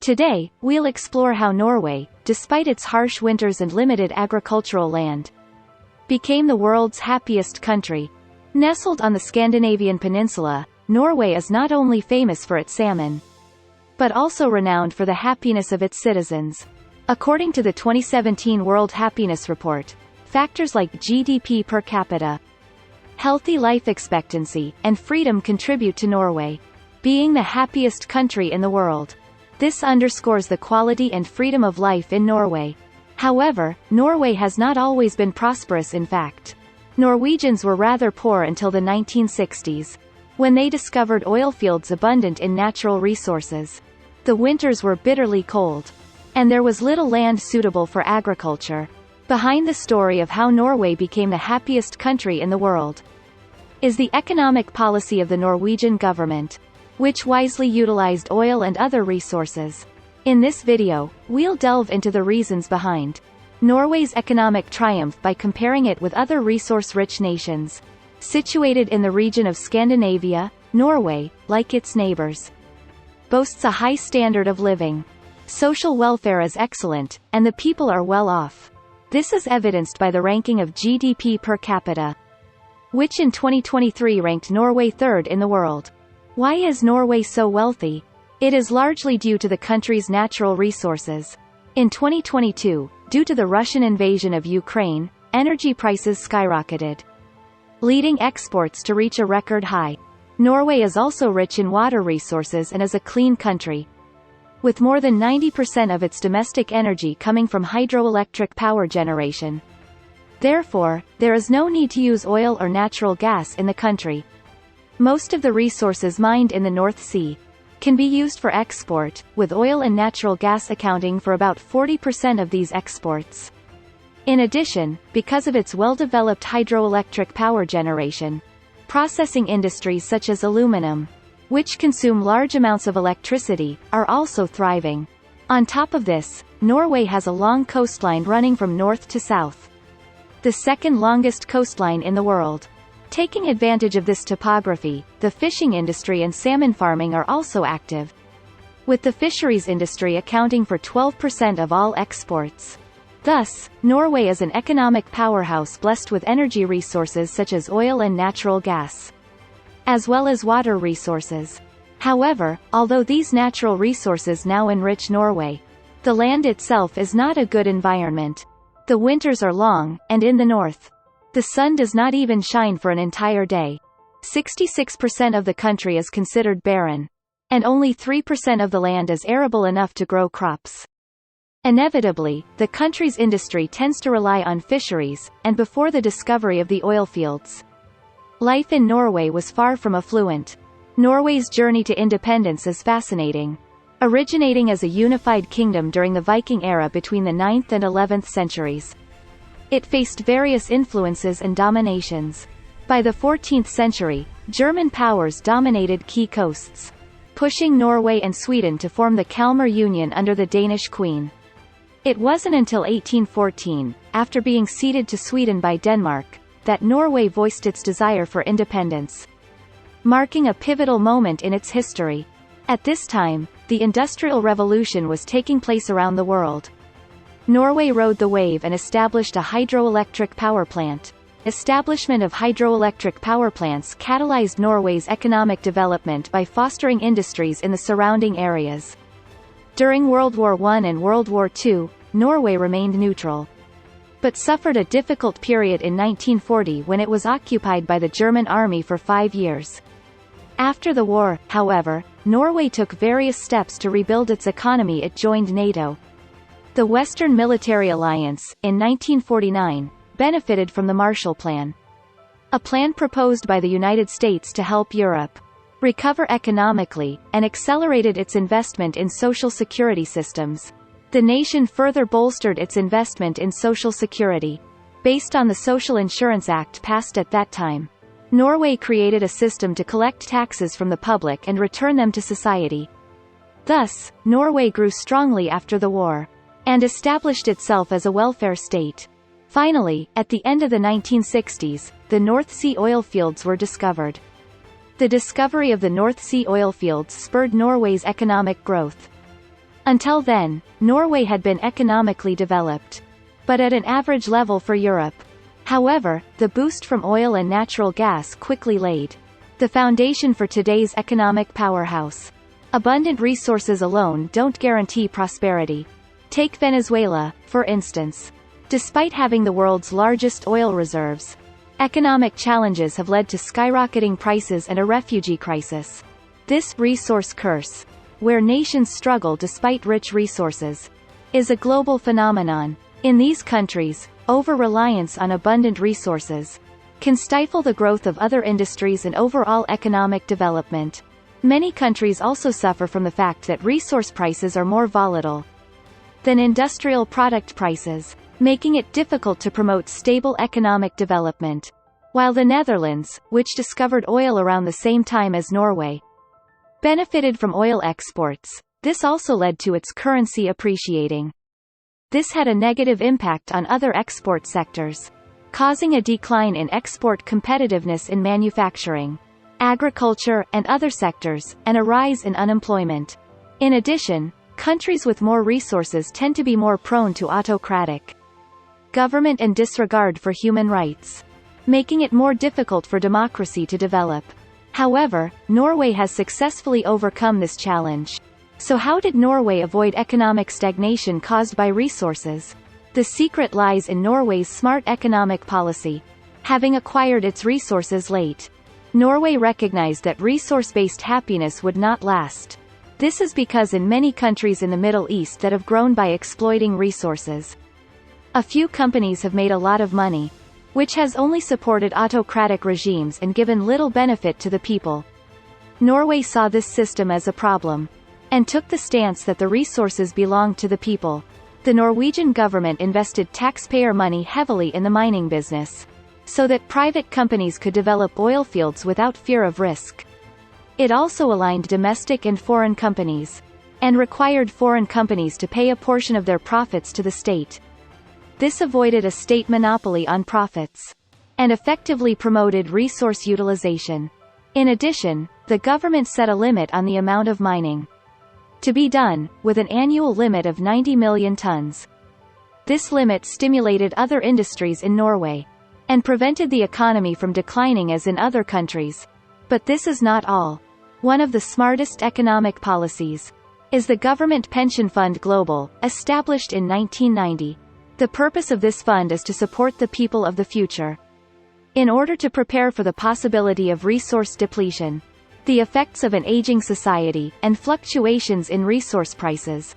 Today, we'll explore how Norway, despite its harsh winters and limited agricultural land, became the world's happiest country. Nestled on the Scandinavian peninsula, Norway is not only famous for its salmon, but also renowned for the happiness of its citizens. According to the 2017 World Happiness Report, factors like GDP per capita, healthy life expectancy, and freedom contribute to Norway being the happiest country in the world. This underscores the quality and freedom of life in Norway. However, Norway has not always been prosperous. In fact, Norwegians were rather poor until the 1960s, when they discovered oil fields abundant in natural resources. The winters were bitterly cold, and there was little land suitable for agriculture. Behind the story of how Norway became the happiest country in the world is the economic policy of the Norwegian government, which wisely utilized oil and other resources. In this video, we'll delve into the reasons behind Norway's economic triumph by comparing it with other resource-rich nations situated in the region of Scandinavia. Norway, like its neighbors, boasts a high standard of living. Social welfare is excellent, and the people are well off. This is evidenced by the ranking of GDP per capita, which in 2023 ranked Norway third in the world. Why is Norway so wealthy? It is largely due to the country's natural resources. In 2022, due to the Russian invasion of Ukraine, energy prices skyrocketed, leading exports to reach a record high. Norway is also rich in water resources and is a clean country, with more than 90% of its domestic energy coming from hydroelectric power generation. Therefore, there is no need to use oil or natural gas in the country. Most of the resources mined in the North Sea can be used for export, with oil and natural gas accounting for about 40% of these exports. In addition, because of its well-developed hydroelectric power generation, processing industries such as aluminum, which consume large amounts of electricity, are also thriving. On top of this, Norway has a long coastline running from north to south, the second longest coastline in the world. Taking advantage of this topography, the fishing industry and salmon farming are also active, with the fisheries industry accounting for 12% of all exports. Thus, Norway is an economic powerhouse blessed with energy resources such as oil and natural gas, as well as water resources. However, although these natural resources now enrich Norway, the land itself is not a good environment. The winters are long, and in the north, the sun does not even shine for an entire day. 66% of the country is considered barren, and only 3% of the land is arable enough to grow crops. Inevitably, the country's industry tends to rely on fisheries, and before the discovery of the oil fields, life in Norway was far from affluent. Norway's journey to independence is fascinating. Originating as a unified kingdom during the Viking era between the 9th and 11th centuries, it faced various influences and dominations. By the 14th century, German powers dominated key coasts, pushing Norway and Sweden to form the Kalmar Union under the Danish Queen. It wasn't until 1814, after being ceded to Sweden by Denmark, that Norway voiced its desire for independence, marking a pivotal moment in its history. At this time, the Industrial Revolution was taking place around the world. Norway rode the wave and established a hydroelectric power plant. Establishment of hydroelectric power plants catalyzed Norway's economic development by fostering industries in the surrounding areas. During World War I and World War II, Norway remained neutral, but suffered a difficult period in 1940 when it was occupied by the German army for 5 years. After the war, however, Norway took various steps to rebuild its economy. It joined NATO. The Western Military Alliance, in 1949, benefited from the Marshall Plan, a plan proposed by the United States to help Europe recover economically, and accelerated its investment in social security systems. The nation further bolstered its investment in social security. Based on the Social Insurance Act passed at that time, Norway created a system to collect taxes from the public and return them to society. Thus, Norway grew strongly after the war, and established itself as a welfare state. Finally, at the end of the 1960s, the North Sea oil fields were discovered. The discovery of the North Sea oil fields spurred Norway's economic growth. Until then, Norway had been economically developed, but at an average level for Europe. However, the boost from oil and natural gas quickly laid the foundation for today's economic powerhouse. Abundant resources alone don't guarantee prosperity. Take Venezuela, for instance. Despite having the world's largest oil reserves, economic challenges have led to skyrocketing prices and a refugee crisis. This resource curse, where nations struggle despite rich resources, is a global phenomenon. In these countries, over-reliance on abundant resources can stifle the growth of other industries and overall economic development. Many countries also suffer from the fact that resource prices are more volatile than industrial product prices, making it difficult to promote stable economic development. While the Netherlands, which discovered oil around the same time as Norway, benefited from oil exports, this also led to its currency appreciating. This had a negative impact on other export sectors, causing a decline in export competitiveness in manufacturing, agriculture, and other sectors, and a rise in unemployment. In addition, countries with more resources tend to be more prone to autocratic government and disregard for human rights, making it more difficult for democracy to develop. However, Norway has successfully overcome this challenge. So how did Norway avoid economic stagnation caused by resources? The secret lies in Norway's smart economic policy. Having acquired its resources late, Norway recognized that resource-based happiness would not last. This is because in many countries in the Middle East that have grown by exploiting resources, a few companies have made a lot of money, which has only supported autocratic regimes and given little benefit to the people. Norway saw this system as a problem, and took the stance that the resources belonged to the people. The Norwegian government invested taxpayer money heavily in the mining business, so that private companies could develop oil fields without fear of risk. It also aligned domestic and foreign companies, and required foreign companies to pay a portion of their profits to the state. This avoided a state monopoly on profits, and effectively promoted resource utilization. In addition, the government set a limit on the amount of mining to be done, with an annual limit of 90 million tons. This limit stimulated other industries in Norway, and prevented the economy from declining as in other countries. But this is not all. One of the smartest economic policies is the Government Pension Fund Global, established in 1990. The purpose of this fund is to support the people of the future, in order to prepare for the possibility of resource depletion, the effects of an aging society, and fluctuations in resource prices.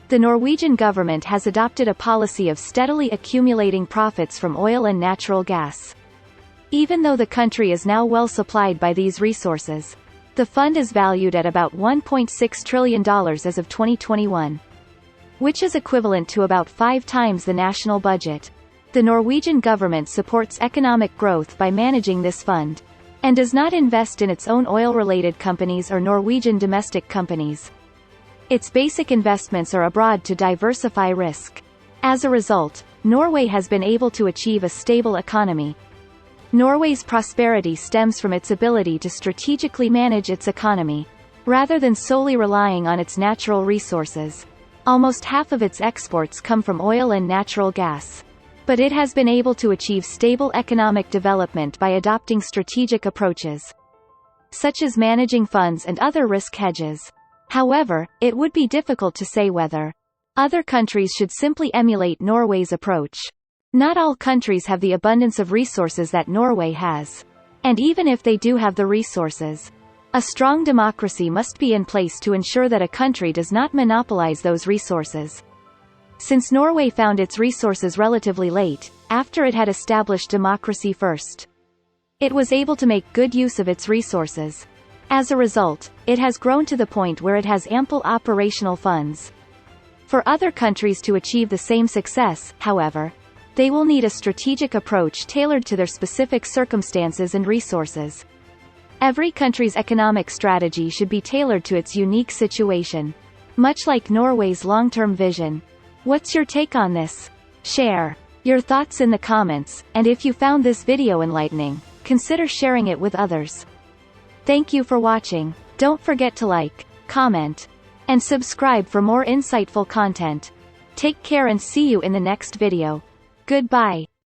The Norwegian government has adopted a policy of steadily accumulating profits from oil and natural gas. Even though the country is now well supplied by these resources, the fund is valued at about $1.6 trillion as of 2021. Which is equivalent to about 5 times the national budget. The Norwegian government supports economic growth by managing this fund, and does not invest in its own oil-related companies or Norwegian domestic companies. Its basic investments are abroad to diversify risk. As a result, Norway has been able to achieve a stable economy. Norway's prosperity stems from its ability to strategically manage its economy, rather than solely relying on its natural resources. Almost half of its exports come from oil and natural gas. But it has been able to achieve stable economic development by adopting strategic approaches, such as managing funds and other risk hedges. However, it would be difficult to say whether other countries should simply emulate Norway's approach. Not all countries have the abundance of resources that Norway has. And even if they do have the resources, a strong democracy must be in place to ensure that a country does not monopolize those resources. Since Norway found its resources relatively late, after it had established democracy first, it was able to make good use of its resources. As a result, it has grown to the point where it has ample operational funds. For other countries to achieve the same success, however, they will need a strategic approach tailored to their specific circumstances and resources. Every country's economic strategy should be tailored to its unique situation, much like Norway's long-term vision. What's your take on this? Share your thoughts in the comments, and if you found this video enlightening, consider sharing it with others. Thank you for watching. Don't forget to like, comment, and subscribe for more insightful content. Take care and see you in the next video. Goodbye.